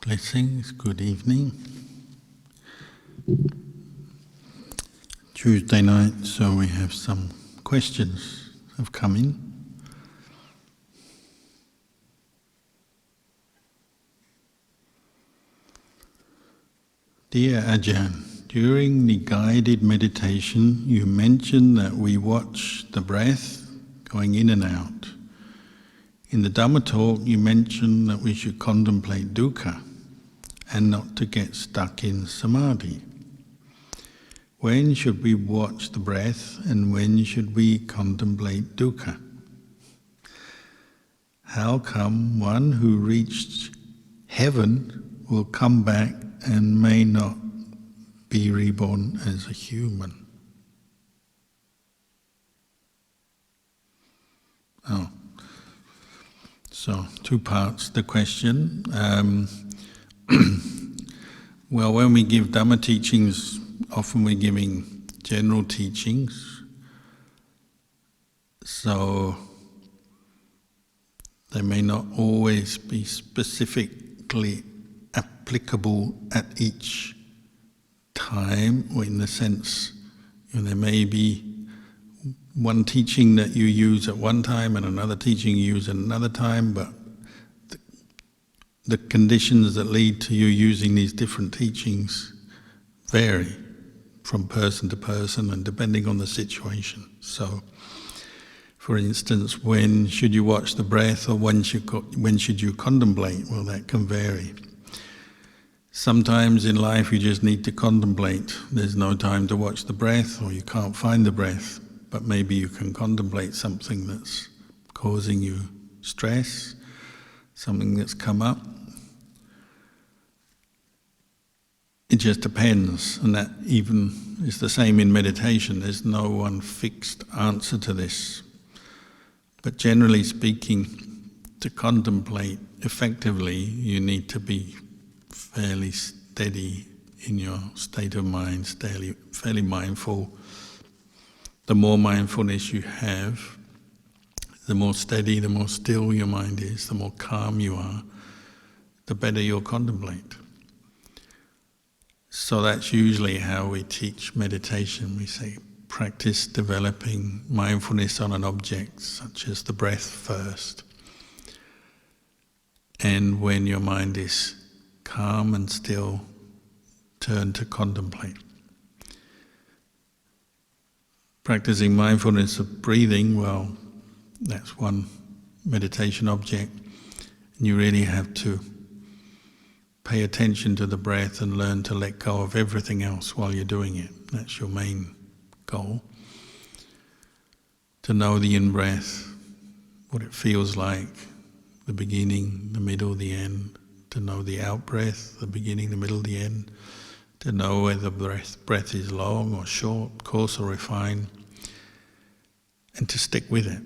Blessings, good evening. Tuesday night, so we have some questions have come in. Dear Ajahn, during the guided meditation, you mentioned that we watch the breath going in and out. In the Dhamma talk, you mentioned that we should contemplate dukkha and not to get stuck in samadhi. When should we watch the breath and when should we contemplate dukkha? How come one who reached heaven will come back and may not be reborn as a human? So, two parts to the question. Well, when we give Dhamma teachings, often we're giving general teachings, so they may not always be specifically applicable at each time, or in the sense, there may be one teaching that you use at one time and another teaching you use at another time, but the conditions that lead to you using these different teachings vary from person to person and depending on the situation. So, for instance, when should you watch the breath or when should you contemplate? Well, that can vary. Sometimes in life you just need to contemplate. There's no time to watch the breath or you can't find the breath, but maybe you can contemplate something that's causing you stress, something that's come up. It just depends, and that even is the same in meditation. There's no one fixed answer to this. But generally speaking, to contemplate effectively, you need to be fairly steady in your state of mind, fairly mindful. The more mindfulness you have, the more steady, the more still your mind is, the more calm you are, the better you'll contemplate. So that's usually how we teach meditation. We say, practice developing mindfulness on an object, such as the breath first. And when your mind is calm and still, turn to contemplate. Practicing mindfulness of breathing, well, that's one meditation object. And you really have to pay attention to the breath and learn to let go of everything else while you're doing it. That's your main goal. To know the in-breath, what it feels like, the beginning, the middle, the end. To know the out-breath, the beginning, the middle, the end. To know whether the breath is long or short, coarse or refined. And to stick with it.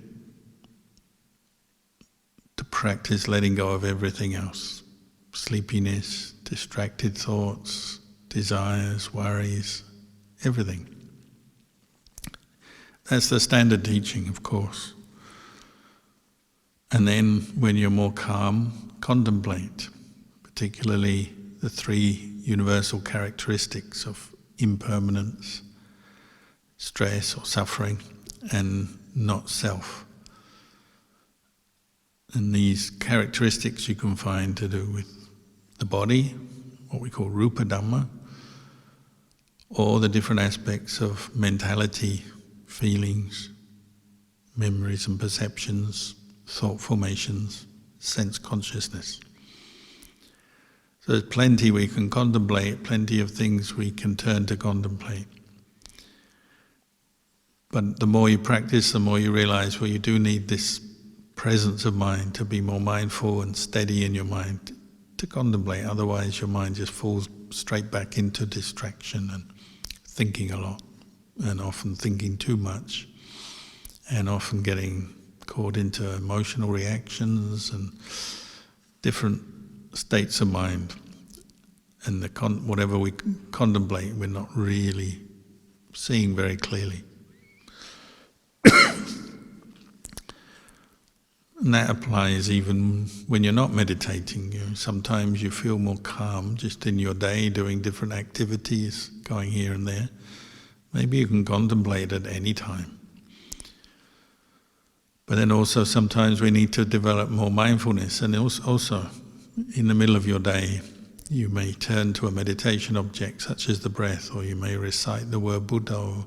To practice letting go of everything else. Sleepiness, distracted thoughts, desires, worries, everything. That's the standard teaching, of course. And then, when you're more calm, contemplate, particularly the three universal characteristics of impermanence, stress or suffering, and not self. And these characteristics you can find to do with the body, what we call rupa Dhamma, or the different aspects of mentality, feelings, memories and perceptions, thought formations, sense consciousness. So there's plenty we can contemplate, plenty of things we can turn to contemplate. But the more you practice, the more you realize, well, you do need this presence of mind to be more mindful and steady in your mind to contemplate. Otherwise your mind just falls straight back into distraction and thinking a lot, and often thinking too much, and often getting caught into emotional reactions and different states of mind. And whatever we contemplate, we're not really seeing very clearly. And that applies even when you're not meditating. Sometimes you feel more calm just in your day, doing different activities, going here and there. Maybe you can contemplate at any time. But then also sometimes we need to develop more mindfulness, and also in the middle of your day you may turn to a meditation object such as the breath, or you may recite the word Buddha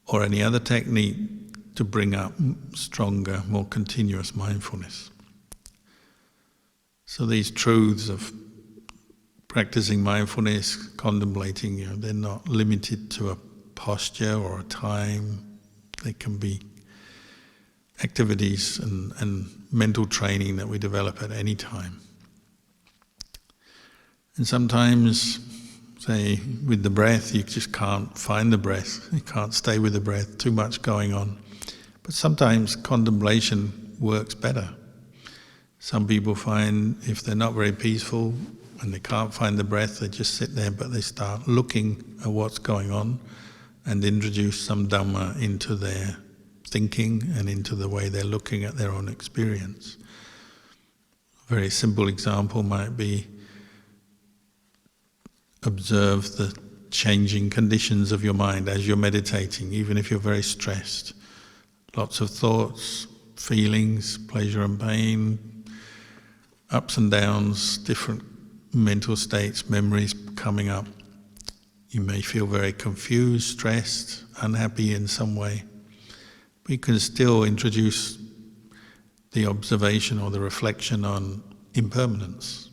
or any other technique to bring up stronger, more continuous mindfulness. So these truths of practicing mindfulness, contemplating, they're not limited to a posture or a time. They can be activities and mental training that we develop at any time. And sometimes, say, with the breath, you just can't find the breath. You can't stay with the breath, too much going on. But sometimes contemplation works better. Some people find if they're not very peaceful and they can't find the breath, they just sit there, but they start looking at what's going on and introduce some Dhamma into their thinking and into the way they're looking at their own experience. A very simple example might be observe the changing conditions of your mind as you're meditating, even if you're very stressed. Lots of thoughts, feelings, pleasure and pain, ups and downs, different mental states, memories coming up. You may feel very confused, stressed, unhappy in some way. But you can still introduce the observation or the reflection on impermanence.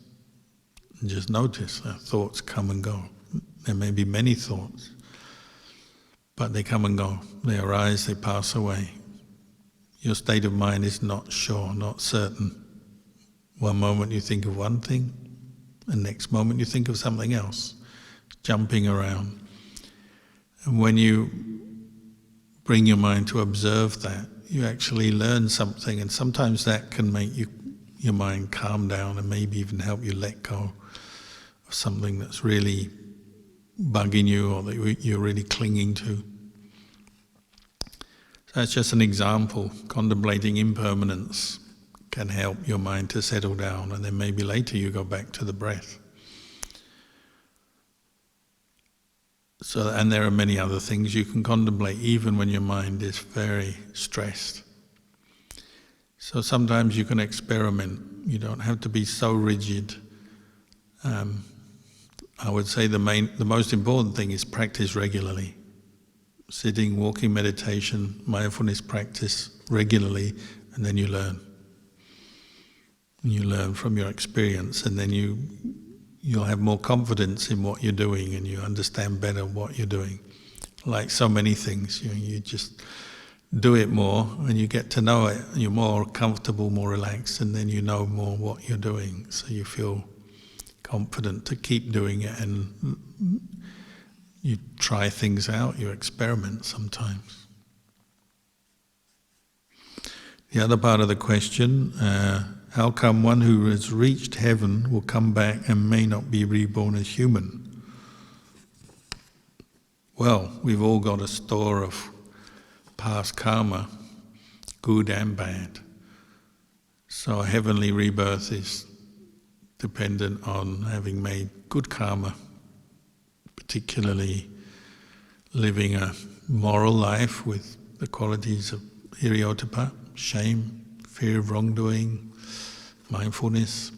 And just notice that thoughts come and go. There may be many thoughts, but they come and go. They arise, they pass away. Your state of mind is not sure, not certain. One moment you think of one thing, and next moment you think of something else, jumping around. And when you bring your mind to observe that, you actually learn something, and sometimes that can make your mind calm down and maybe even help you let go of something that's really bugging you or that you're really clinging to. So that's just an example. Contemplating impermanence can help your mind to settle down, and then maybe later you go back to the breath. So, and there are many other things you can contemplate even when your mind is very stressed. So sometimes you can experiment. You don't have to be so rigid. I would say the most important thing is practice regularly. Sitting, walking, meditation, mindfulness practice regularly, and then you learn. You learn from your experience, and then you'll have more confidence in what you're doing, and you understand better what you're doing. Like so many things, you just do it more, and you get to know it. You're more comfortable, more relaxed, and then you know more what you're doing. So you feel confident to keep doing it, and you try things out, you experiment sometimes. The other part of the question, how come one who has reached heaven will come back and may not be reborn as human? Well, we've all got a store of past karma, good and bad. So a heavenly rebirth is dependent on having made good karma, particularly living a moral life with the qualities of hiriyottappa, shame, fear of wrongdoing, mindfulness,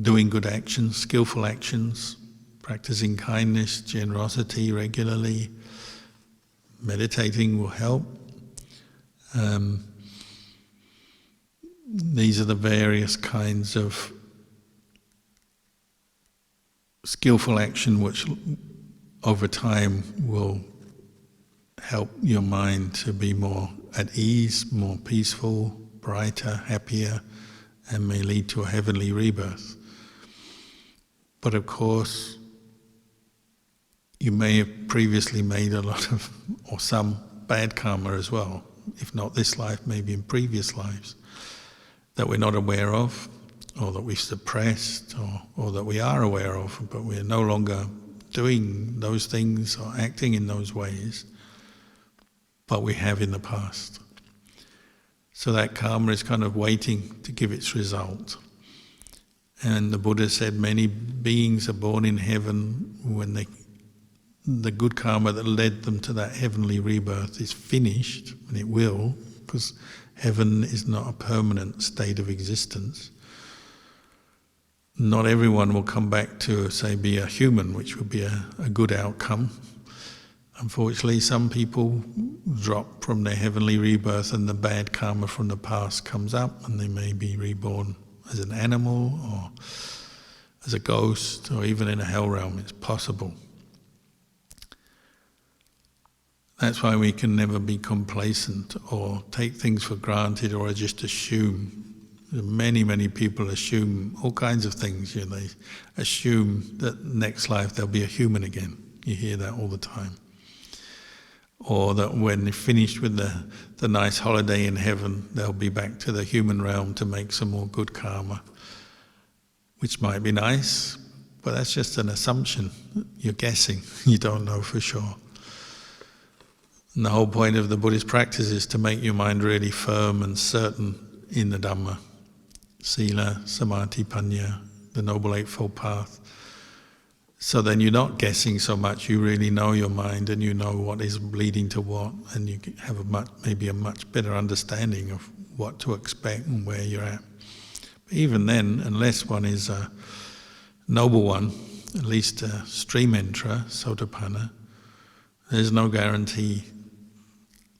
doing good actions, skillful actions, practicing kindness, generosity regularly, meditating will help. These are the various kinds of skillful action which over time will help your mind to be more at ease, more peaceful, brighter, happier, and may lead to a heavenly rebirth. But of course, you may have previously made a lot of, or some bad karma as well, if not this life, maybe in previous lives, that we're not aware of, or that we've suppressed, or that we are aware of, but we're no longer doing those things or acting in those ways. but we have in the past. So that karma is kind of waiting to give its result. And the Buddha said many beings are born in heaven when the good karma that led them to that heavenly rebirth is finished, and it will, because heaven is not a permanent state of existence. Not everyone will come back to, say, be a human, which would be a good outcome. Unfortunately, some people drop from their heavenly rebirth and the bad karma from the past comes up, and they may be reborn as an animal or as a ghost or even in a hell realm. It's possible. That's why we can never be complacent or take things for granted or just assume. Many, many people assume all kinds of things. They assume that next life they'll be a human again. You hear that all the time. Or that when they're finished with the nice holiday in heaven, they'll be back to the human realm to make some more good karma, which might be nice, but that's just an assumption. You're guessing. You don't know for sure. And the whole point of the Buddhist practice is to make your mind really firm and certain in the Dhamma. Sila, Samadhi, Panya, the Noble Eightfold Path. So then you're not guessing so much, you really know your mind and you know what is leading to what, and you have maybe a much better understanding of what to expect and where you're at. But even then, unless one is a noble one, at least a stream enterer, Sotapanna, there's no guarantee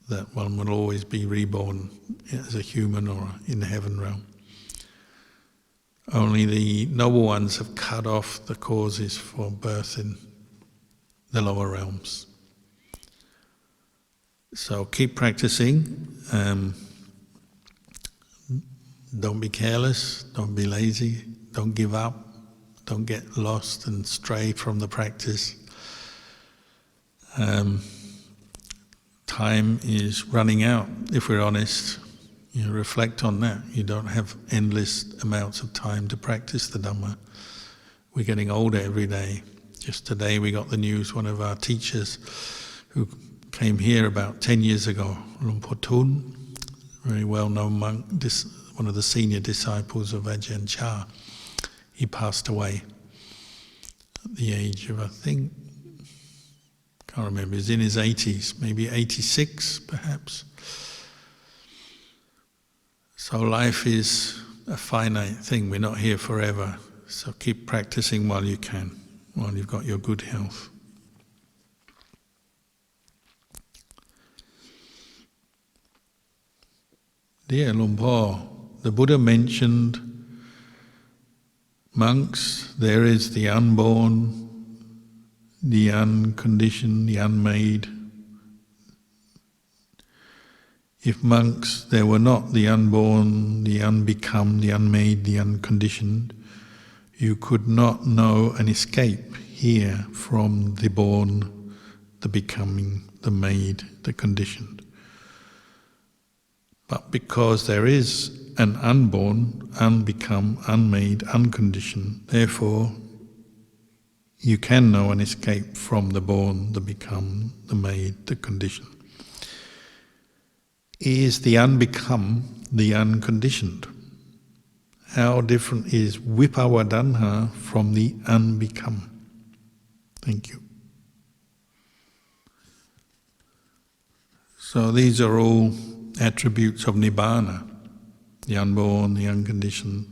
that one will always be reborn as a human or in the heaven realm. Only the noble ones have cut off the causes for birth in the lower realms. So keep practicing. Don't be careless, don't be lazy, don't give up, don't get lost and stray from the practice. Time is running out, if we're honest. Reflect on that. You don't have endless amounts of time to practice the Dhamma. We're getting older every day. Just today we got the news, one of our teachers who came here about 10 years ago, Luang Por Thun, very well-known monk, one of the senior disciples of Ajahn Chah. He passed away at the age of, I think, can't remember, he's in his 80s, maybe 86 perhaps. So life is a finite thing, we're not here forever, so keep practicing while you can, while you've got your good health. Dear Luang Por, the Buddha mentioned monks, there is the unborn, the unconditioned, the unmade. If monks, there were not the unborn, the unbecome, the unmade, the unconditioned, you could not know and escape here from the born, the becoming, the made, the conditioned. But because there is an unborn, unbecome, unmade, unconditioned, therefore you can know and escape from the born, the become, the made, the conditioned. Is the unbecome the unconditioned? How different is Vipavadanha from the unbecome? Thank you. So these are all attributes of nibbana, the unborn, the unconditioned.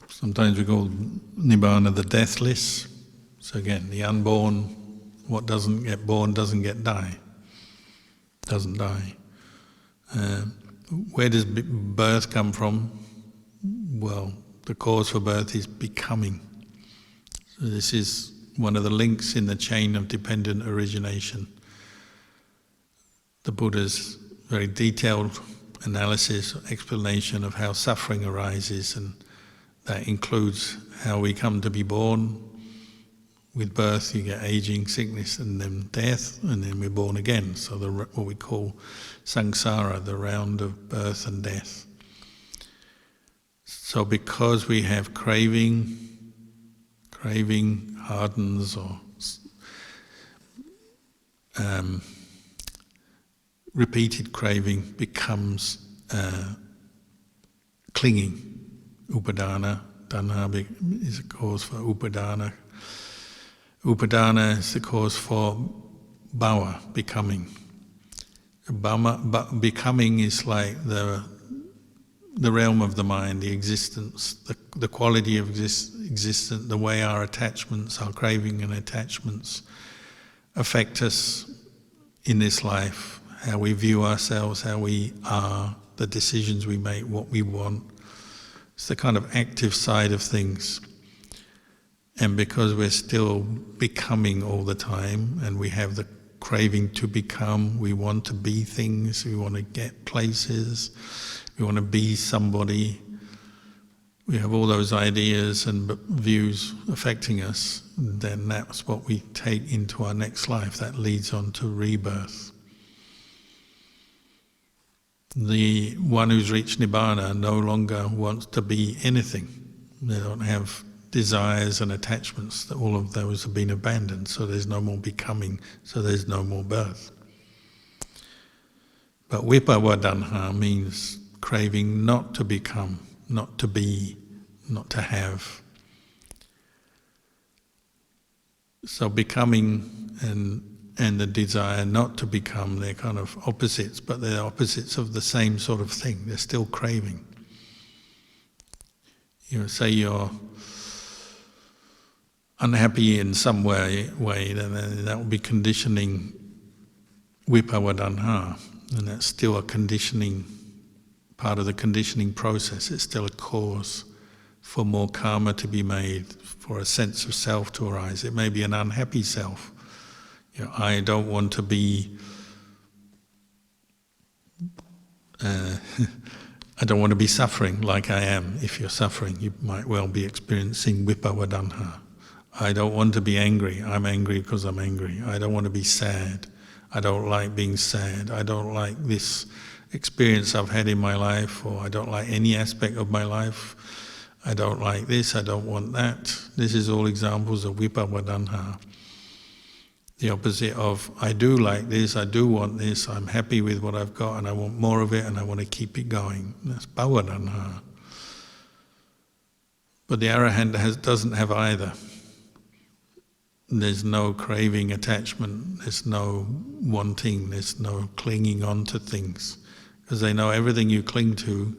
Sometimes we call nibbana the deathless. So again, the unborn, what doesn't get born doesn't die. Where does birth come from? Well, the cause for birth is becoming. So this is one of the links in the chain of dependent origination. The Buddha's very detailed analysis, explanation of how suffering arises, and that includes how we come to be born. With birth you get aging, sickness, and then death, and then we're born again. So what we call samsara, the round of birth and death. So because we have craving hardens or repeated craving becomes clinging. Upadana, tanha is a cause for upadana. Upadana is the cause for bhava, becoming. Becoming is like the realm of the mind, the existence, the quality of existence, the way our attachments, our craving and attachments affect us in this life, how we view ourselves, how we are, the decisions we make, what we want. It's the kind of active side of things. And because we're still becoming all the time, and we have the craving to become, we want to be things, we want to get places, we want to be somebody, we have all those ideas and views affecting us, then that's what we take into our next life. That leads on to rebirth. The one who's reached nibbana no longer wants to be anything. They don't have desires and attachments, that all of those have been abandoned, so there's no more becoming, so there's no more birth. But vipavadanha means craving not to become, not to be, not to have. So becoming and the desire not to become, they're kind of opposites, but they're opposites of the same sort of thing. They're still craving. You know, say you're unhappy in some way, then that will be conditioning vipavadanha, and that's still a conditioning, part of the conditioning process. It's still a cause for more karma to be made, for a sense of self to arise. It may be an unhappy self. You know, I don't want to be I don't want to be suffering like I am. If you're suffering, you might well be experiencing vipavadanha. I don't want to be angry. I'm angry because I'm angry. I don't want to be sad. I don't like being sad. I don't like this experience I've had in my life, or I don't like any aspect of my life. I don't like this, I don't want that. This is all examples of vipavadanha. The opposite of, I do like this, I do want this, I'm happy with what I've got and I want more of it and I want to keep it going. That's bhavadanha. But the arahant doesn't have either. There's no craving, attachment, there's no wanting, there's no clinging on to things. Because they know everything you cling to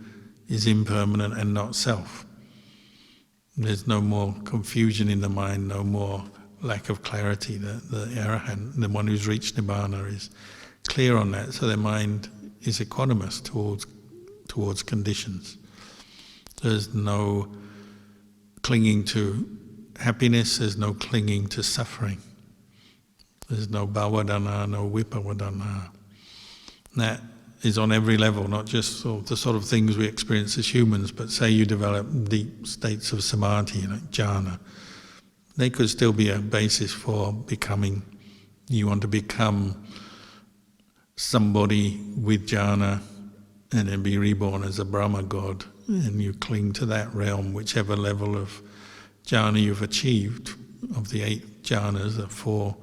is impermanent and not self. There's no more confusion in the mind, no more lack of clarity. The arahant, the one who's reached nibbana, is clear on that, so their mind is equanimous towards conditions. There's no clinging to happiness, there's no clinging to suffering. There's no bhavadanha, no vipavadanha. That is on every level, not just the sort of things we experience as humans, but say you develop deep states of samadhi, like jhana. They could still be a basis for becoming. You want to become somebody with jhana and then be reborn as a Brahma god, and you cling to that realm, whichever level of jhana you've achieved. Of the 8 jhanas, the 4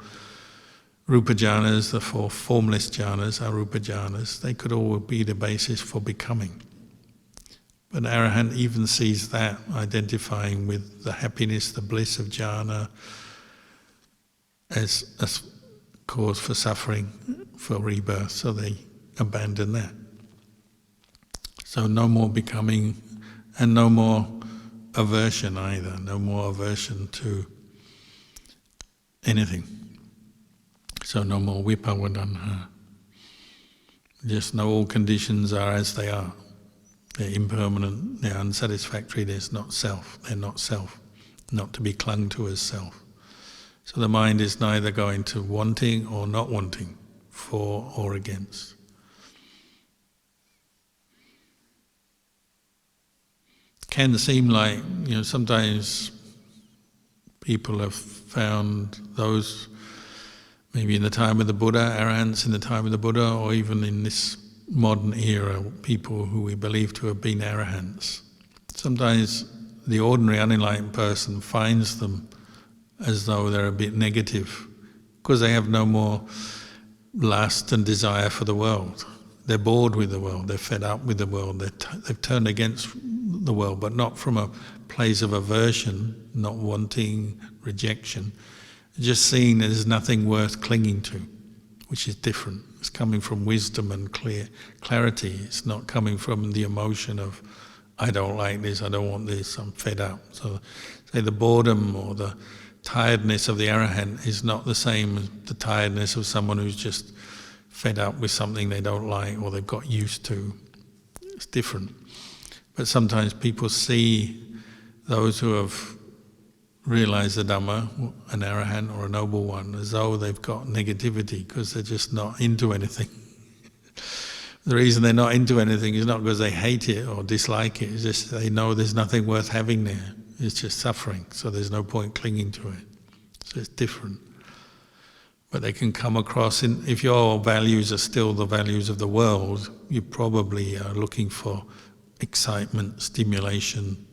Rupa jhanas, the 4 formless jhanas, arupa jhanas, they could all be the basis for becoming. But Arahant even sees that, identifying with the happiness, the bliss of jhana as a cause for suffering, for rebirth, so they abandon that. So no more becoming, and no more aversion either, no more aversion to anything. So no more vipavadanha. Just know all conditions are as they are. They're impermanent, they're unsatisfactory, there's not self, they're not self, not to be clung to as self. So the mind is neither going to wanting or not wanting, for or against. Can seem like, sometimes people have found those, maybe in the time of the Buddha, arahants in the time of the Buddha, or even in this modern era, people who we believe to have been arahants. Sometimes the ordinary unenlightened person finds them as though they're a bit negative, because they have no more lust and desire for the world. They're bored with the world, they're fed up with the world, they've turned against the world, but not from a place of aversion, not wanting, rejection, just seeing that there's nothing worth clinging to, which is different. It's coming from wisdom and clarity. It's not coming from the emotion of, I don't like this, I don't want this, I'm fed up. So, say the boredom or the tiredness of the arahant is not the same as the tiredness of someone who's just fed up with something they don't like or they've got used to. It's different. But sometimes people see those who have realized the Dhamma, an arahant or a noble one, as though they've got negativity because they're just not into anything. The reason they're not into anything is not because they hate it or dislike it, it's just they know there's nothing worth having there. It's just suffering, so there's no point clinging to it. So it's different. But they can come across, if your values are still the values of the world, you probably are looking for excitement, stimulation.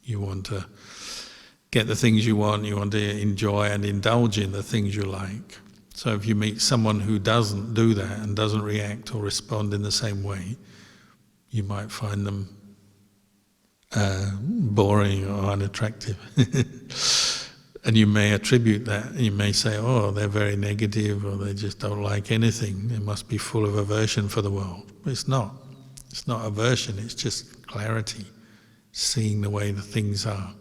You want to get the things you want to enjoy and indulge in the things you like. So if you meet someone who doesn't do that and doesn't react or respond in the same way, you might find them boring or unattractive. And you may attribute that, you may say, oh, they're very negative or they just don't like anything, they must be full of aversion for the world. But it's not. It's not aversion, it's just clarity, seeing the way the things are.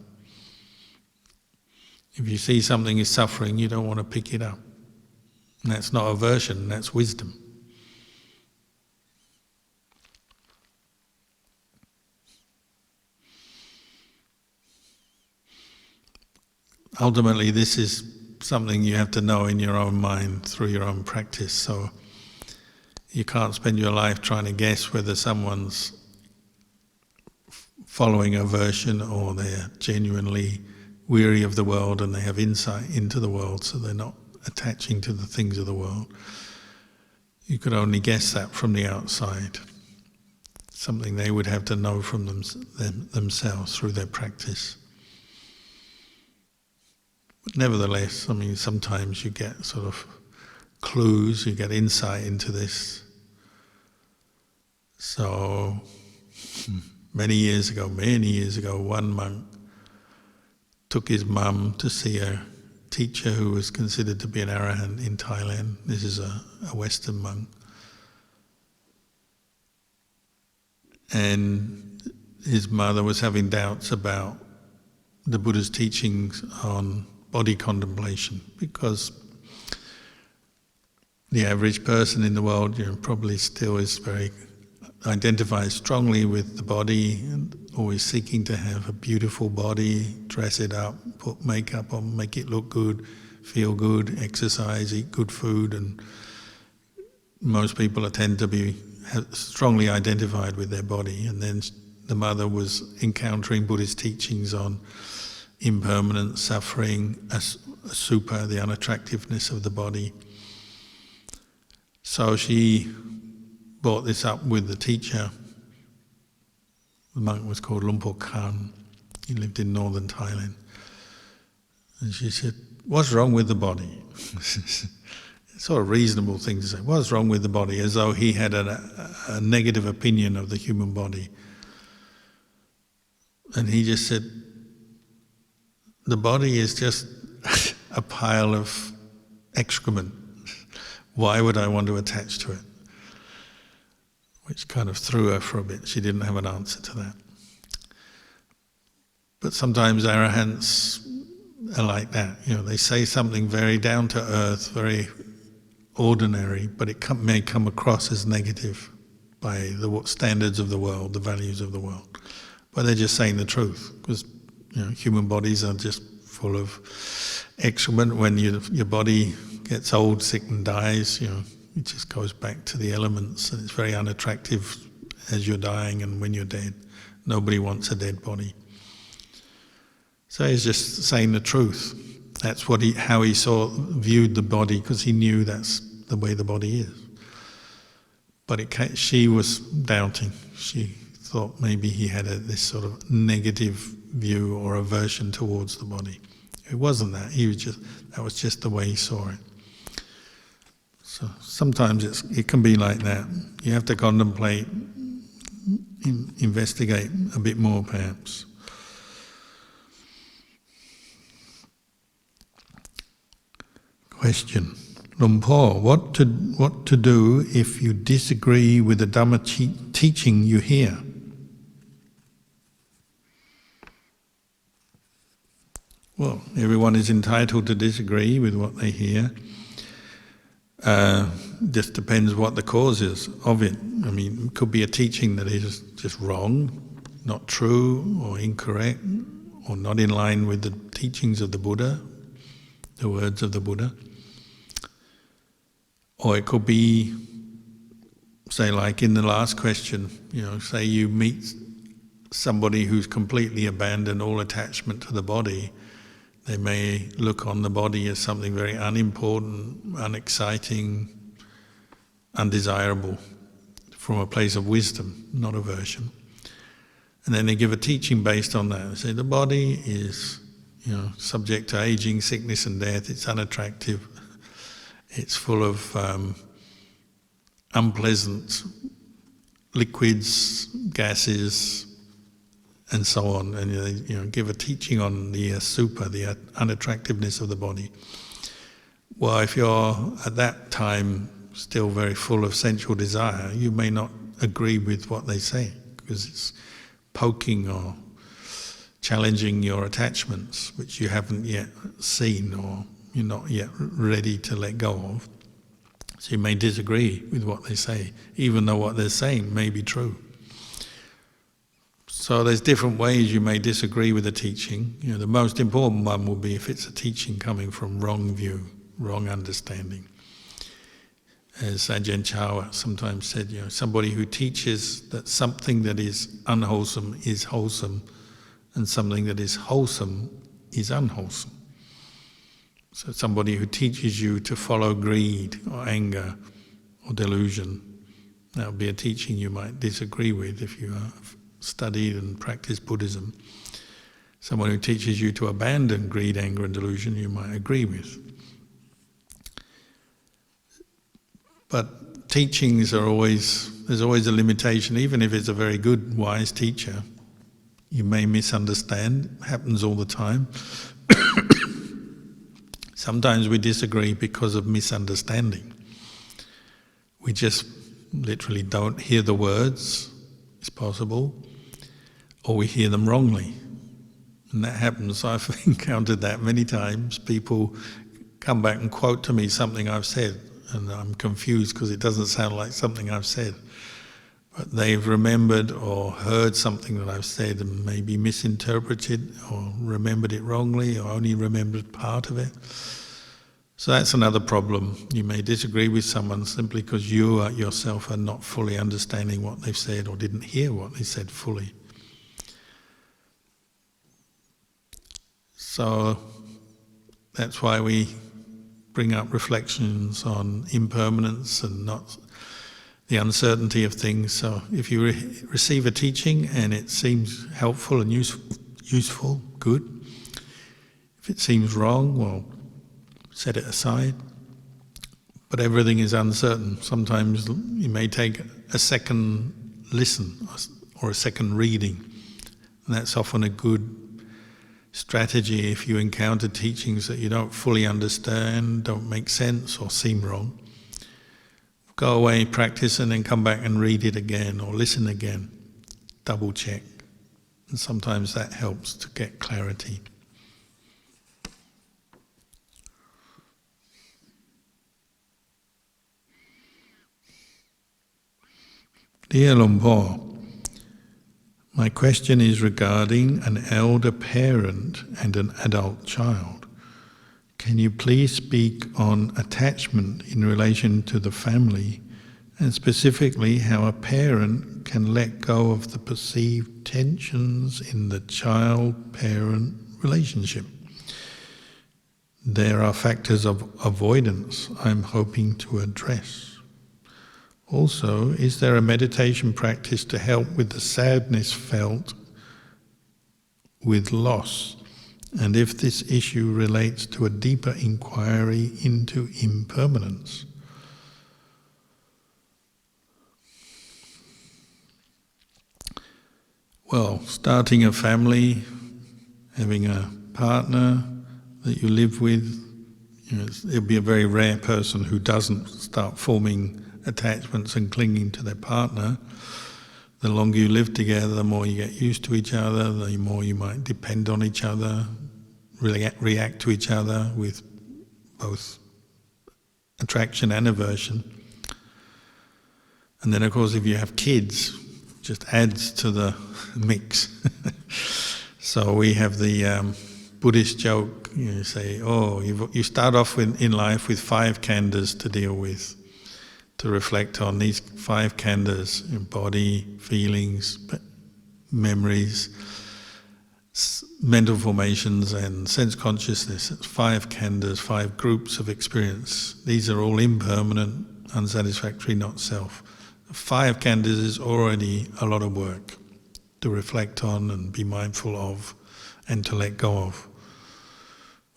If you see something is suffering, you don't want to pick it up. And that's not aversion, that's wisdom. Ultimately, this is something you have to know in your own mind through your own practice. So you can't spend your life trying to guess whether someone's following aversion or they're genuinely weary of the world and they have insight into the world, so they're not attaching to the things of the world. You could only guess that from the outside. Something they would have to know from themselves through their practice. But nevertheless, I mean, sometimes you get sort of clues, you get insight into this. So, many years ago, one monk took his mum to see a teacher who was considered to be an arahant in Thailand. This is a Western monk. And his mother was having doubts about the Buddha's teachings on body contemplation, because the average person in the world, probably still identifies strongly with the body and always seeking to have a beautiful body, dress it up, put makeup on, make it look good, feel good, exercise, eat good food, and most people tend to be strongly identified with their body. And then the mother was encountering Buddhist teachings on impermanence, suffering, asupa, the unattractiveness of the body. So she brought this up with the teacher. The monk was called Lumpur Khan. He lived in northern Thailand. And she said, what's wrong with the body? It's sort of a reasonable thing to say. What's wrong with the body? As though he had a negative opinion of the human body. And he just said, the body is just a pile of excrement. Why would I want to attach to it? Which kind of threw her for a bit. She didn't have an answer to that. But sometimes arahants are like that. They say something very down to earth, very ordinary, but it may come across as negative by the standards of the world, the values of the world. But they're just saying the truth, because human bodies are just full of excrement. When your body gets old, sick and dies, it just goes back to the elements, and it's very unattractive as you're dying and when you're dead. Nobody wants a dead body. So he's just saying the truth. That's how he viewed the body, because he knew that's the way the body is. But she was doubting. She thought maybe he had this sort of negative view or aversion towards the body. It wasn't that. That was just the way he saw it. So sometimes it can be like that. You have to contemplate, investigate a bit more perhaps. Question. Luang Por, what to do if you disagree with the Dhamma teaching you hear? Well, everyone is entitled to disagree with what they hear. Just depends what the cause is of it. I mean, it could be a teaching that is just wrong, not true, or incorrect, or not in line with the teachings of the Buddha, the words of the Buddha. Or it could be, say, like in the last question, say you meet somebody who's completely abandoned all attachment to the body. They may look on the body as something very unimportant, unexciting, undesirable, from a place of wisdom, not aversion. And then they give a teaching based on that. They say the body is, subject to aging, sickness and death. It's unattractive. It's full of unpleasant liquids, gases, and so on. And they give a teaching on the supa, the unattractiveness of the body. Well, if you're at that time still very full of sensual desire, you may not agree with what they say because it's poking or challenging your attachments, which you haven't yet seen or you're not yet ready to let go of. So you may disagree with what they say, even though what they're saying may be true. So there's different ways you may disagree with the teaching. The most important one will be if it's a teaching coming from wrong view, wrong understanding. As Ajahn Kalyano sometimes said, somebody who teaches that something that is unwholesome is wholesome, and something that is wholesome is unwholesome. So somebody who teaches you to follow greed or anger or delusion, that would be a teaching you might disagree with if you have studied and practiced Buddhism. Someone who teaches you to abandon greed, anger and delusion, you might agree with. But teachings are there's always a limitation. Even if it's a very good, wise teacher, you may misunderstand. It happens all the time. Sometimes we disagree because of misunderstanding. We just literally don't hear the words, it's possible, or we hear them wrongly. And that happens. I've encountered that many times. People come back and quote to me something I've said, and I'm confused because it doesn't sound like something I've said. But they've remembered or heard something that I've said and maybe misinterpreted or remembered it wrongly or only remembered part of it. So that's another problem. You may disagree with someone simply because you yourself are not fully understanding what they've said or didn't hear what they said fully. So that's why we bring up reflections on impermanence and not the uncertainty of things. So if you receive a teaching and it seems helpful and useful, good. If it seems wrong, well, set it aside. But everything is uncertain. Sometimes you may take a second listen or a second reading. And that's often a good strategy if you encounter teachings that you don't fully understand, don't make sense or seem wrong. Go away, practice, and then come back and read it again or listen again. Double check. And sometimes that helps to get clarity. Dear Luang Por, my question is regarding an elder parent and an adult child. Can you please speak on attachment in relation to the family, and specifically how a parent can let go of the perceived tensions in the child-parent relationship? There are factors of avoidance I'm hoping to address. Also, is there a meditation practice to help with the sadness felt with loss? And if this issue relates to a deeper inquiry into impermanence? Well, starting a family, having a partner that you live with, it'll be a very rare person who doesn't start forming attachments and clinging to their partner. The longer you live together, the more you get used to each other, the more you might depend on each other, react to each other with both attraction and aversion. And then, of course, if you have kids, just adds to the mix. So we have the Buddhist joke, you say, oh, you start off in life with 5 khandhas to deal with, to reflect on these 5 khandhas, body, feelings, memories, mental formations and sense consciousness. It's 5 khandhas, 5 groups of experience. These are all impermanent, unsatisfactory, not self. 5 khandhas is already a lot of work to reflect on and be mindful of and to let go of.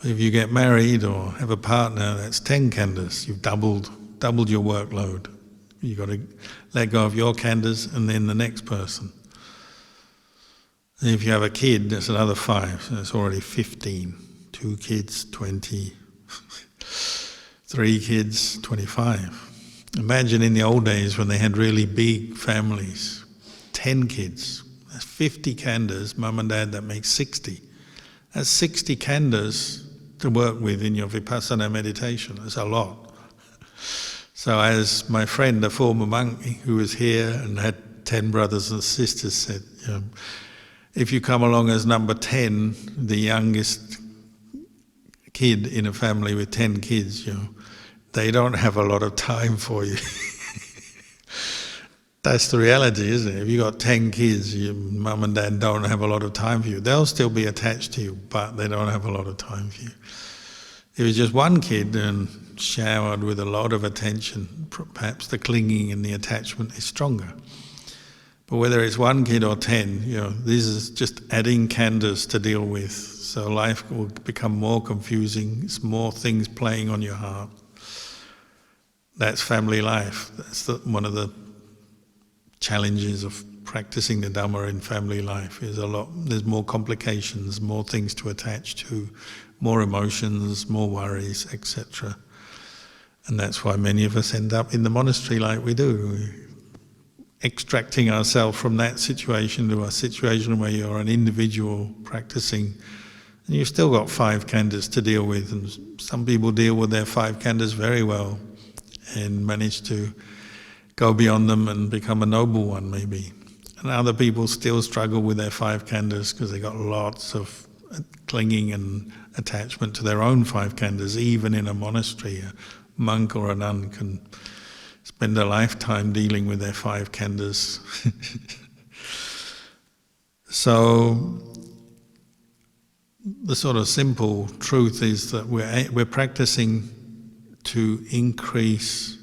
If you get married or have a partner, that's 10 khandhas. You've doubled your workload. You've got to let go of your khandhas and then the next person. And if you have a kid, that's another 5, so that's already 15. 2 kids, 20. 3 kids, 25. Imagine in the old days when they had really big families, 10 kids, that's 50 khandhas, mum and dad, that makes 60. That's 60 khandhas to work with in your vipassana meditation. That's a lot. So as my friend, a former monk who was here and had 10 brothers and sisters said, if you come along as number 10, the youngest kid in a family with 10 kids, they don't have a lot of time for you. That's the reality, isn't it? If you've got 10 kids, your mum and dad don't have a lot of time for you. They'll still be attached to you, but they don't have a lot of time for you. If it's just one kid and showered with a lot of attention, perhaps the clinging and the attachment is stronger. But whether it's one kid or 10, this is just adding khandhas to deal with. So life will become more confusing. It's more things playing on your heart. That's family life. That's one of the challenges of practicing the Dhamma in family life. There's more complications, more things to attach to, more emotions, more worries, etc. And that's why many of us end up in the monastery like we do, extracting ourselves from that situation to a situation where you're an individual practicing, and you've still got 5 khandhas to deal with, and some people deal with their 5 khandhas very well and manage to go beyond them and become a noble one maybe. And other people still struggle with their 5 khandhas because they've got lots of clinging and attachment to their own 5 khandhas. Even in a monastery, a monk or a nun can spend a lifetime dealing with their 5 khandhas. So the sort of simple truth is that we're practicing to increase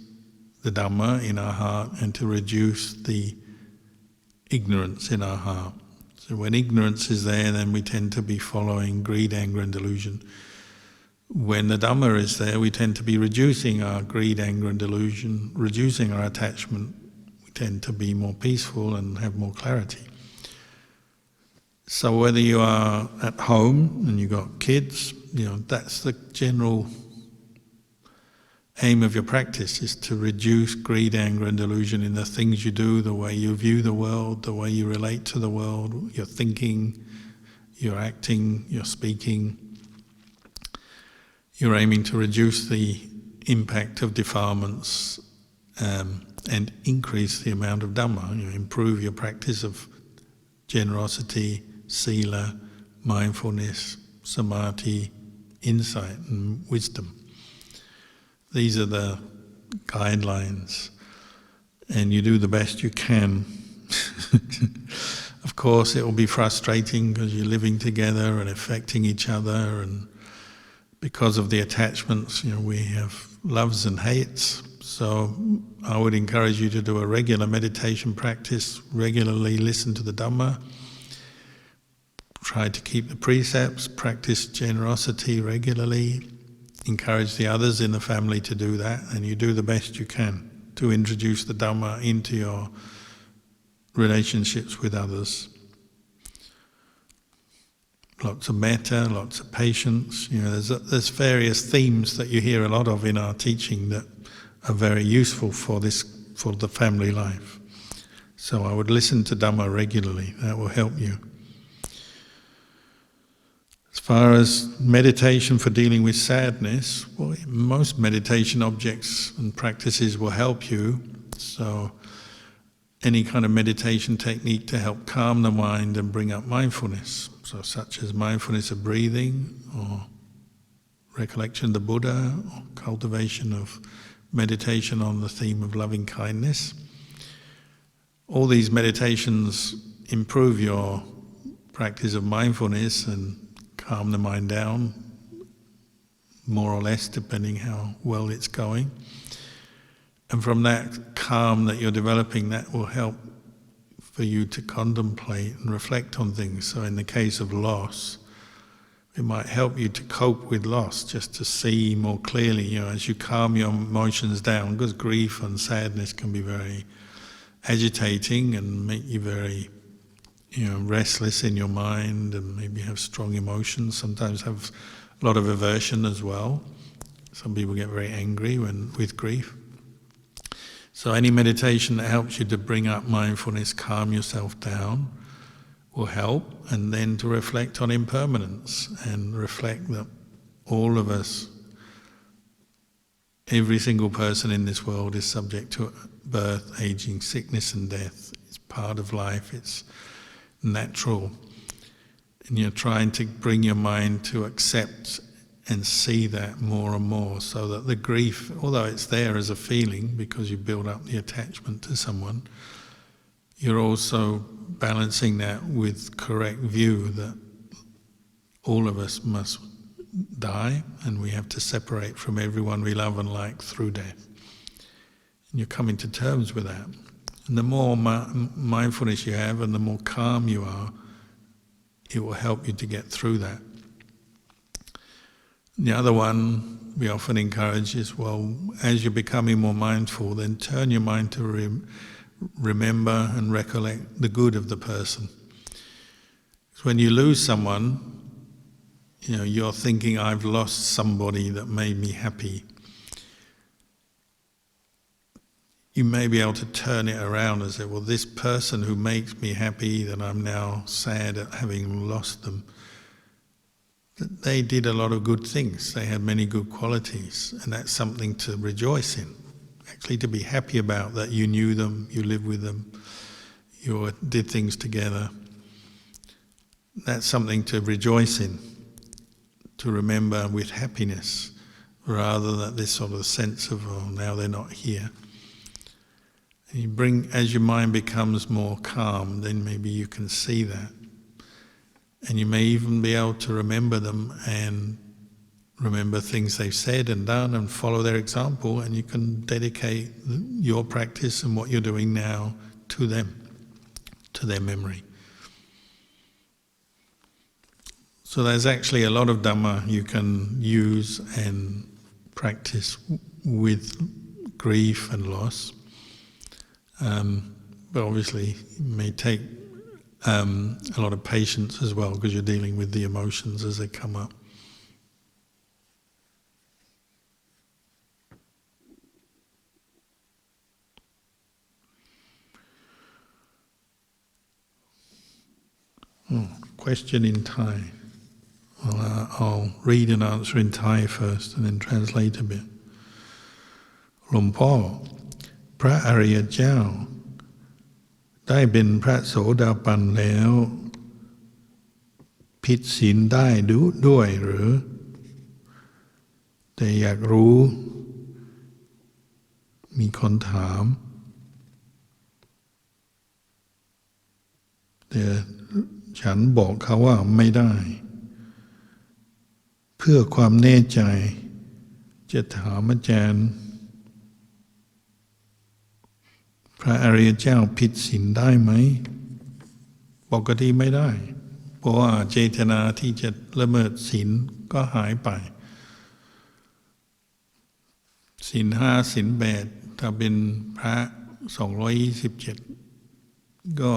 the Dhamma in our heart and to reduce the ignorance in our heart. So when ignorance is there, then we tend to be following greed, anger and delusion. When the Dhamma is there, we tend to be reducing our greed, anger and delusion, reducing our attachment. We tend to be more peaceful and have more clarity. So whether you are at home and you've got kids, that's the general aim of your practice, is to reduce greed, anger and delusion in the things you do, the way you view the world, the way you relate to the world, your thinking, your acting, your speaking. You're aiming to reduce the impact of defilements and increase the amount of Dhamma. Improve your practice of generosity, sila, mindfulness, samadhi, insight and wisdom. These are the guidelines, and you do the best you can. Of course, it will be frustrating because you're living together and affecting each other, and because of the attachments, we have loves and hates. So I would encourage you to do a regular meditation practice, regularly listen to the Dhamma, try to keep the precepts, practice generosity regularly, encourage the others in the family to do that, and you do the best you can to introduce the Dhamma into your relationships with others. lots of metta, lots of patience. There's various themes that you hear a lot of in our teaching that are very useful for the family life. So I would listen to Dhamma regularly. That will help you. As far as meditation for dealing with sadness, well, most meditation objects and practices will help you. So any kind of meditation technique to help calm the mind and bring up mindfulness, so such as mindfulness of breathing, or recollection of the Buddha, or cultivation of meditation on the theme of loving kindness. All these meditations improve your practice of mindfulness and calm the mind down, more or less, depending how well it's going. And from that calm that you're developing, that will help for you to contemplate and reflect on things. So in the case of loss, it might help you to cope with loss, just to see more clearly, as you calm your emotions down, because grief and sadness can be very agitating and make you very restless in your mind, and maybe have strong emotions, sometimes have a lot of aversion as well. Some people get very angry with grief. So any meditation that helps you to bring up mindfulness, calm yourself down, will help. And then to reflect on impermanence and reflect that all of us, every single person in this world is subject to birth, aging, sickness and death. It's part of life, it's natural. And you're trying to bring your mind to accept and see that more and more, so that the grief, although it's there as a feeling because you build up the attachment to someone, you're also balancing that with correct view that all of us must die and we have to separate from everyone we love and like through death. And you're coming to terms with that. And the more mindfulness you have and the more calm you are, it will help you to get through that. The other one we often encourage is, well, as you're becoming more mindful, then turn your mind to remember and recollect the good of the person. Because when you lose someone, you're thinking, I've lost somebody that made me happy. You may be able to turn it around and say, well, this person who makes me happy, that I'm now sad at having lost them, they did a lot of good things. They had many good qualities, and that's something to rejoice in. Actually, to be happy about that you knew them, you lived with them, you did things together. That's something to rejoice in, to remember with happiness, rather than this sort of sense of, oh, now they're not here. And as your mind becomes more calm, then maybe you can see that. And you may even be able to remember them and remember things they've said and done and follow their example, and you can dedicate your practice and what you're doing now to them, to their memory. So there's actually a lot of Dhamma you can use and practice with grief and loss. But obviously it may take a lot of patience as well, because you're dealing with the emotions as they come up. Question in Thai. I'll read and answer in Thai first and then translate a bit. หลวงพ่อพระอริยเจ้าได้เป็นพระโสดาปันแล้วผิดศีลได้ด้วยหรือแต่อยากรู้มีคนถามแต่ฉันบอกเขาว่าไม่ได้เพื่อความแน่ใจจะถามอาจารย์พระอริยเจ้าผิดศีลได้ไหมปกติไม่ได้เพราะว่าเจตนาที่จะละเมิดศีลก็หายไปศีล5ศีล8ถ้าเป็นพระ227ก็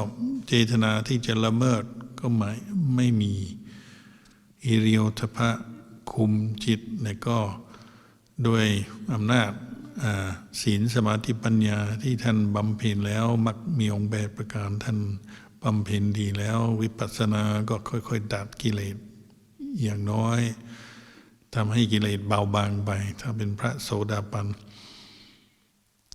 เจตนาที่จะละเมิดก็ไม่มี อิริโอทปะคุมจิตเนี่ยก็ด้วยอำนาจศีลสมาธิปัญญาที่ท่านบำเพ็ญแล้วมักมีองค์8ประการท่านบำเพ็ญดีแล้ววิปัสสนาก็ค่อยๆดับกิเลสอย่างน้อยทำให้กิเลสเบาบางไปถ้าเป็นพระโสดาปัน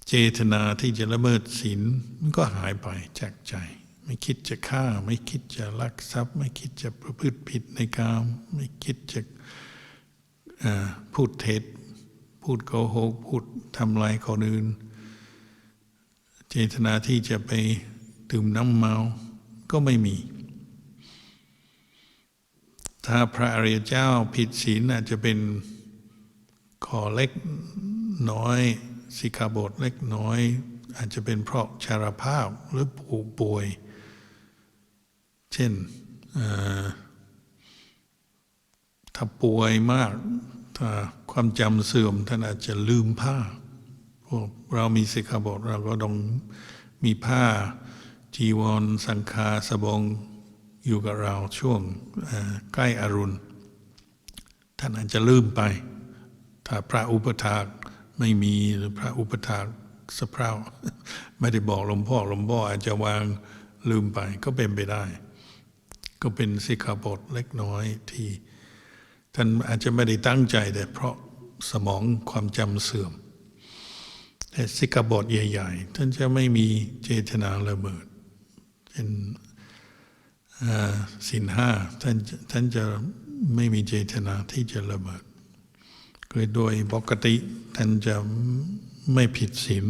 เจตนาที่จะละเมิดศีลมันก็หายไปจากใจไม่คิดจะฆ่าไม่คิดจะลักทรัพย์ไม่คิดจะประพฤติผิดในกามไม่คิดจะพูดเท็จพูดโกหกพูดทำลายคนอื่นเจตนาที่จะไปดื่มน้ำเมาก็ไม่มีถ้าพระอริยเจ้าผิดศีลอาจจะเป็นข้อเล็กน้อยสิกขาบทเล็กน้อยอาจจะเป็นเพราะชราภาพหรือป่วยเช่นถ้าป่วยมากถ้าความจำเสื่อมท่านอาจจะลืมผ้าพวกเรามีสิกขาบทเราก็ต้องมีผ้าจีวรสังฆาสบงอยู่กับเราช่วงใกล้อรุณท่านอาจจะลืมไปถ้าพระอุปถากไม่มีหรือพระอุปถากสะเพร่าไม่ได้บอกหลวงพ่ออาจจะวางลืมไปก็เป็นไปได้ก็เป็นสิกขาบทเล็กน้อยที่ท่านอาจจะไม่ได้ตั้งใจแต่เพราะสมองความจำเสื่อมแต่สิกขาบทใหญ่ๆท่านจะไม่มีเจตนาละเมิดเช่นศีลห้าท่านจะไม่มีเจตนาที่จะละเมิดโดยปกติท่านจะไม่ผิดศีล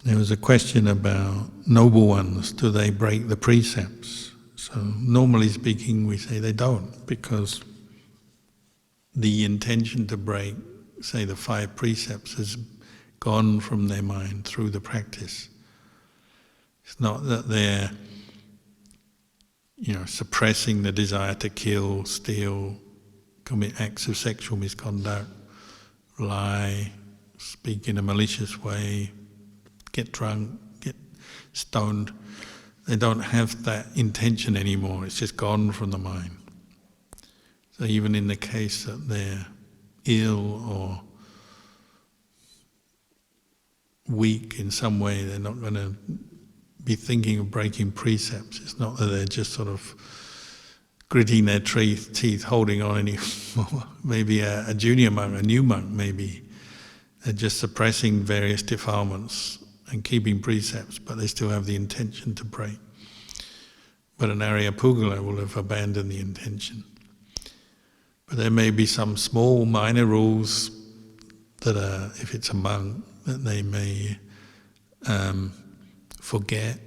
There was a question about noble ones, do they break the precepts? So normally speaking we say they don't, because the intention to break, say, the 5 precepts has gone from their mind through the practice. It's not that they're suppressing the desire to kill, steal, commit acts of sexual misconduct, lie, speak in a malicious way, get drunk, get stoned. They don't have that intention anymore. It's just gone from the mind. So even in the case that they're ill or weak in some way, they're not going to be thinking of breaking precepts. It's not that they're just sort of gritting their teeth, holding on anymore. Maybe a junior monk, a new monk, maybe they're just suppressing various defilements and keeping precepts, but they still have the intention to break. But an Aryapugala will have abandoned the intention. But there may be some small minor rules that are, if it's a monk, that they may forget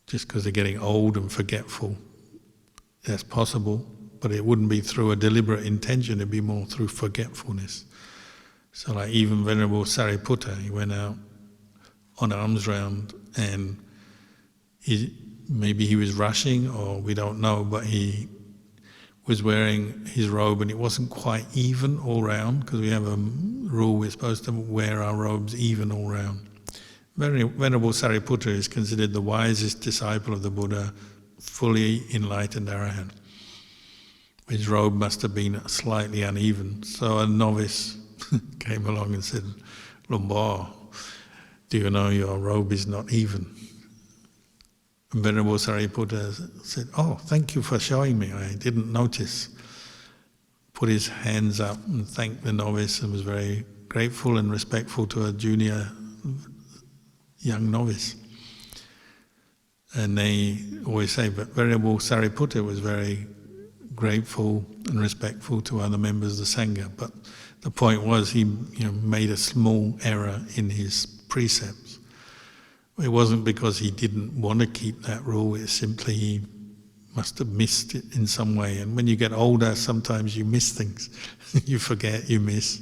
just because they're getting old and forgetful. That's possible, but it wouldn't be through a deliberate intention, it'd be more through forgetfulness. So like even Venerable Sariputta, he went out on alms round and maybe he was rushing, or we don't know, but he was wearing his robe and it wasn't quite even all round, because we have a rule we're supposed to wear our robes even all round. Venerable Sariputta is considered the wisest disciple of the Buddha, fully enlightened arahant. His robe must have been slightly uneven. So a novice came along and said, "Lumbo, do you know your robe is not even?" And Venerable Sariputta said, "Oh, thank you for showing me, I didn't notice." Put his hands up and thanked the novice and was very grateful and respectful to a junior young novice. And they always say, but Venerable Sariputta was very grateful and respectful to other members of the Sangha. But the point was he made a small error in his precepts. It wasn't because he didn't want to keep that rule, it's simply he must have missed it in some way. And when you get older, sometimes you miss things. You forget, you miss.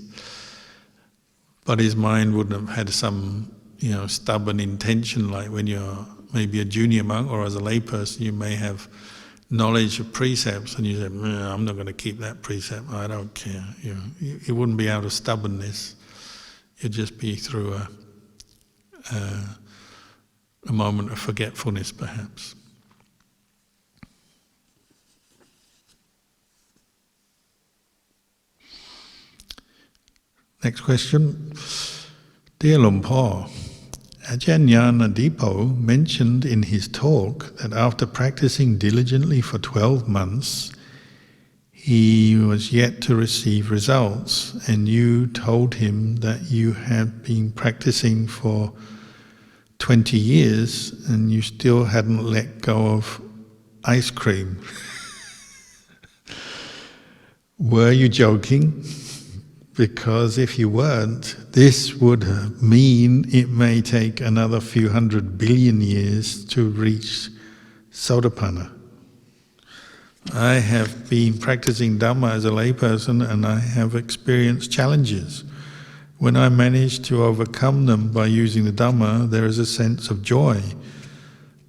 But his mind wouldn't have had some stubborn intention, like when you're maybe a junior monk or as a layperson, you may have knowledge of precepts and you say, I'm not going to keep that precept, I don't care. It wouldn't be out of stubbornness, it'd just be through a moment of forgetfulness perhaps. Next question. Dear Luang Por, Ajahn Kalyano mentioned in his talk that after practicing diligently for 12 months, he was yet to receive results, and you told him that you had been practicing for 20 years and you still hadn't let go of ice cream. Were you joking? Because if you weren't, this would mean it may take another few 100 billion years to reach Sotapanna. I have been practicing Dhamma as a layperson and I have experienced challenges. When I manage to overcome them by using the Dhamma, there is a sense of joy.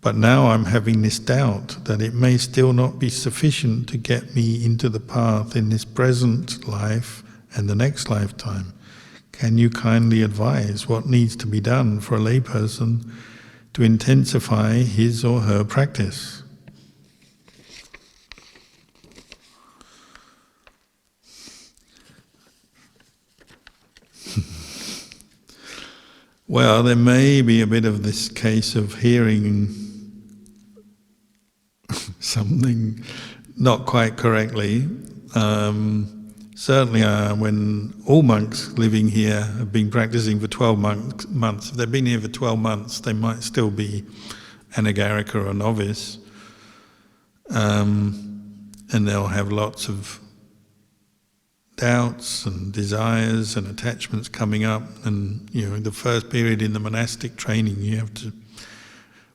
But now I'm having this doubt that it may still not be sufficient to get me into the path in this present life and the next lifetime. Can you kindly advise what needs to be done for a layperson to intensify his or her practice? Well, there may be a bit of this case of hearing something not quite correctly. Certainly when all monks living here have been practicing for 12 months, if they've been here for 12 months, they might still be anagarika or a novice. And they'll have lots of doubts and desires and attachments coming up, and the first period in the monastic training you have to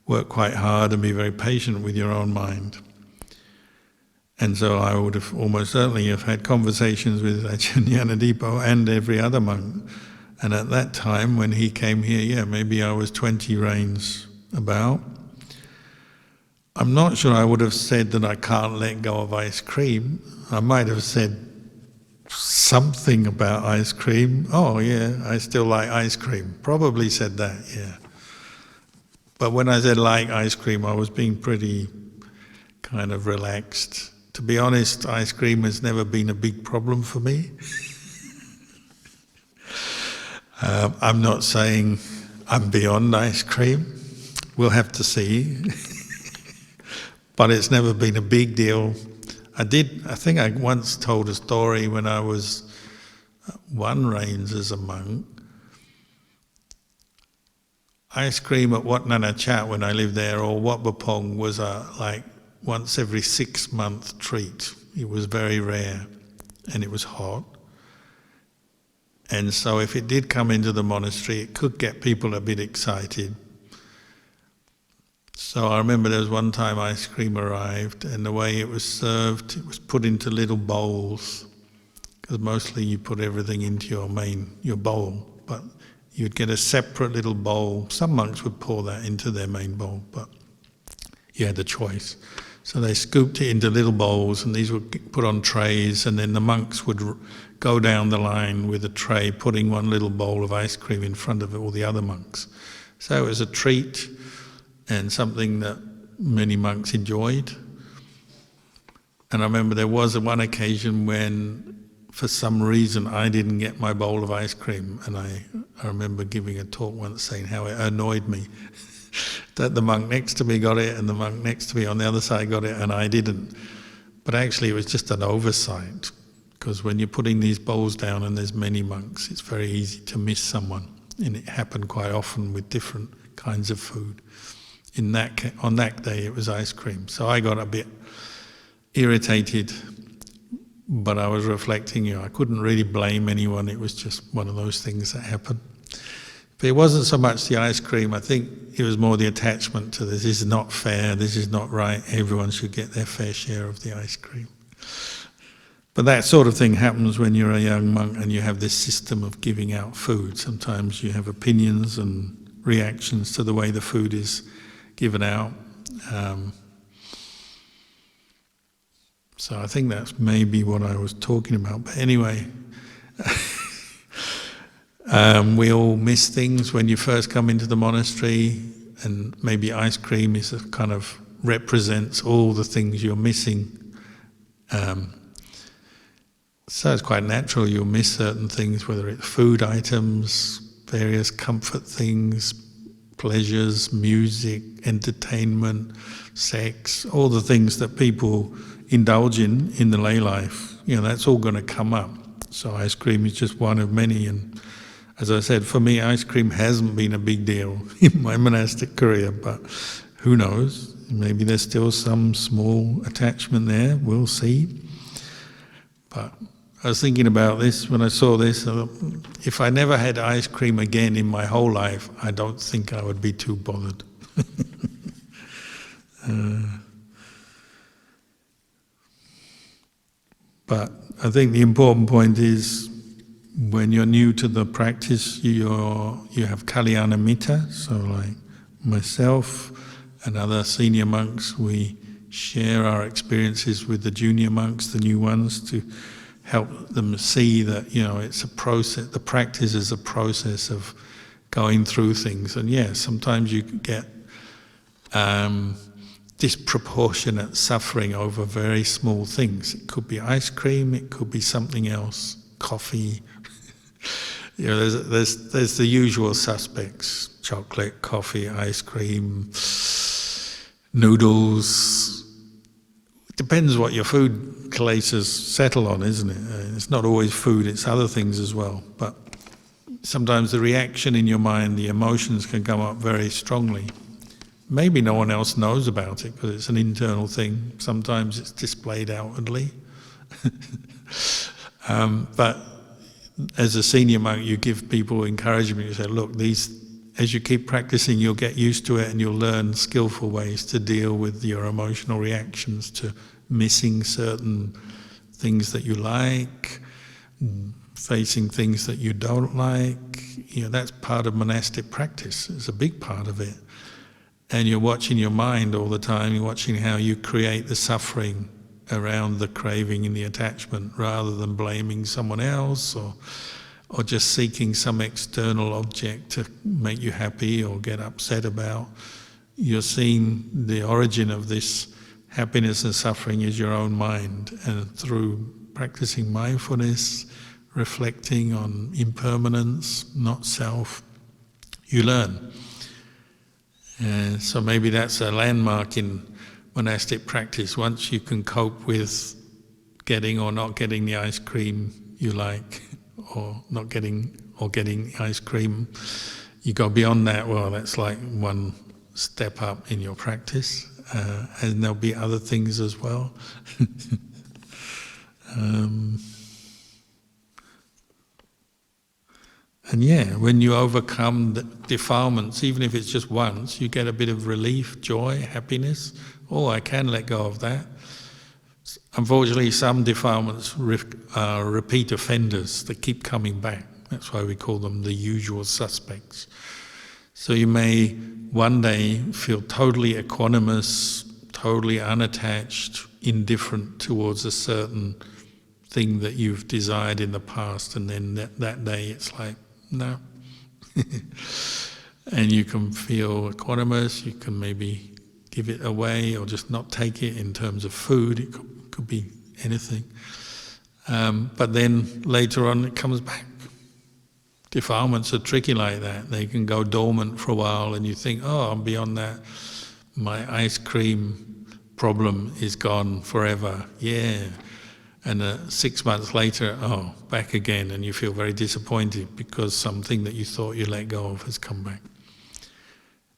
work quite hard and be very patient with your own mind. And so I would have almost certainly have had conversations with Ajahn Kalyano and every other monk, and at that time when he came here, maybe I was 20 reigns about. I'm not sure I would have said that I can't let go of ice cream. I might have said something about ice cream. Oh yeah, I still like ice cream. Probably said that, yeah. But when I said like ice cream, I was being pretty kind of relaxed. To be honest, ice cream has never been a big problem for me. I'm not saying I'm beyond ice cream. We'll have to see. But it's never been a big deal. I think I once told a story when I was 1 reigns as a monk. Ice cream at Wat Nana Chat when I lived there, or Wat Bapong, was like once every 6-month treat. It was very rare and it was hot. And so if it did come into the monastery, it could get people a bit excited. So I remember there was one time ice cream arrived, and the way it was served, it was put into little bowls, because mostly you put everything into your bowl, but you'd get a separate little bowl. Some monks would pour that into their main bowl, but you had the choice. So they scooped it into little bowls, and these were put on trays, and then the monks would go down the line with a tray, putting one little bowl of ice cream in front of all the other monks. So it was a treat, and something that many monks enjoyed. And I remember there was one occasion when, for some reason, I didn't get my bowl of ice cream, and I remember giving a talk once saying how it annoyed me that the monk next to me got it and the monk next to me on the other side got it and I didn't. But actually it was just an oversight, because when you're putting these bowls down and there's many monks, it's very easy to miss someone, and it happened quite often with different kinds of food. On that day it was ice cream. So I got a bit irritated, but I was reflecting, I couldn't really blame anyone, it was just one of those things that happened. But it wasn't so much the ice cream, I think it was more the attachment to this is not fair, this is not right, everyone should get their fair share of the ice cream. But that sort of thing happens when you're a young monk and you have this system of giving out food. Sometimes you have opinions and reactions to the way the food is given out. So I think that's maybe what I was talking about. But anyway, we all miss things when you first come into the monastery, and maybe ice cream is a kind of represents all the things you're missing. So it's quite natural you'll miss certain things, whether it's food items, various comfort things, pleasures, music, entertainment, sex, all the things that people indulge in the lay life. That's all going to come up. So ice cream is just one of many. And as I said, for me, ice cream hasn't been a big deal in my monastic career, but who knows? Maybe there's still some small attachment there. We'll see. But I was thinking about this when I saw this. If I never had ice cream again in my whole life, I don't think I would be too bothered. But I think the important point is, when you're new to the practice, you have Kalyana Mitta. So like myself and other senior monks, we share our experiences with the junior monks, the new ones, to help them see that it's a process. The practice is a process of going through things, and sometimes you get disproportionate suffering over very small things. It could be ice cream, it could be something else, coffee. There's the usual suspects: chocolate, coffee, ice cream, noodles. It depends what your food kilesas settle on, isn't it? It's not always food, it's other things as well. But sometimes the reaction in your mind, the emotions can come up very strongly. Maybe no one else knows about it because it's an internal thing. Sometimes it's displayed outwardly. But as a senior monk, you give people encouragement. You say, look, as you keep practicing, you'll get used to it and you'll learn skillful ways to deal with your emotional reactions to missing certain things that you like, facing things that you don't like. That's part of monastic practice. It's a big part of it. And you're watching your mind all the time. You're watching how you create the suffering around the craving and the attachment, rather than blaming someone else or just seeking some external object to make you happy or get upset about. You're seeing the origin of this happiness and suffering is your own mind, and through practicing mindfulness, reflecting on impermanence, not self, you learn. So maybe that's a landmark in monastic practice. Once you can cope with getting or not getting the ice cream you like, or not getting or getting ice cream, you go beyond that. Well, that's like one step up in your practice, and there'll be other things as well. And when you overcome the defilements, even if it's just once, you get a bit of relief, joy, happiness. Oh, I can let go of that. Unfortunately, some defilements are repeat offenders that keep coming back. That's why we call them the usual suspects. So you may one day feel totally equanimous, totally unattached, indifferent towards a certain thing that you've desired in the past, and then that day it's like, no. And you can feel equanimous, you can maybe give it away or just not take it in terms of food. It could be anything. But then later on it comes back. Defilements are tricky like that. They can go dormant for a while and you think, oh, I'm beyond that. My ice cream problem is gone forever. Yeah. And 6 months later, oh, back again, and you feel very disappointed because something that you thought you let go of has come back.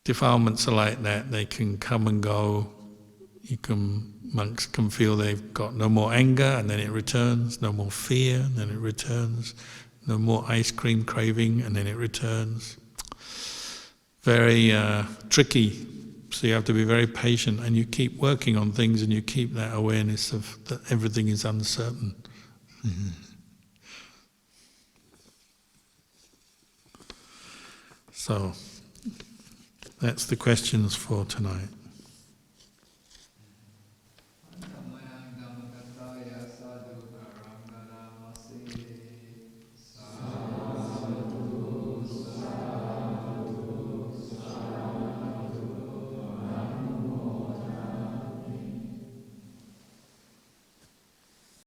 Defilements are like that. They can come and go. Monks can feel they've got no more anger, and then it returns. No more fear, and then it returns. No more ice cream craving, and then it returns. Very tricky. So you have to be very patient, and you keep working on things, and you keep that awareness of that everything is uncertain. So that's the questions for tonight.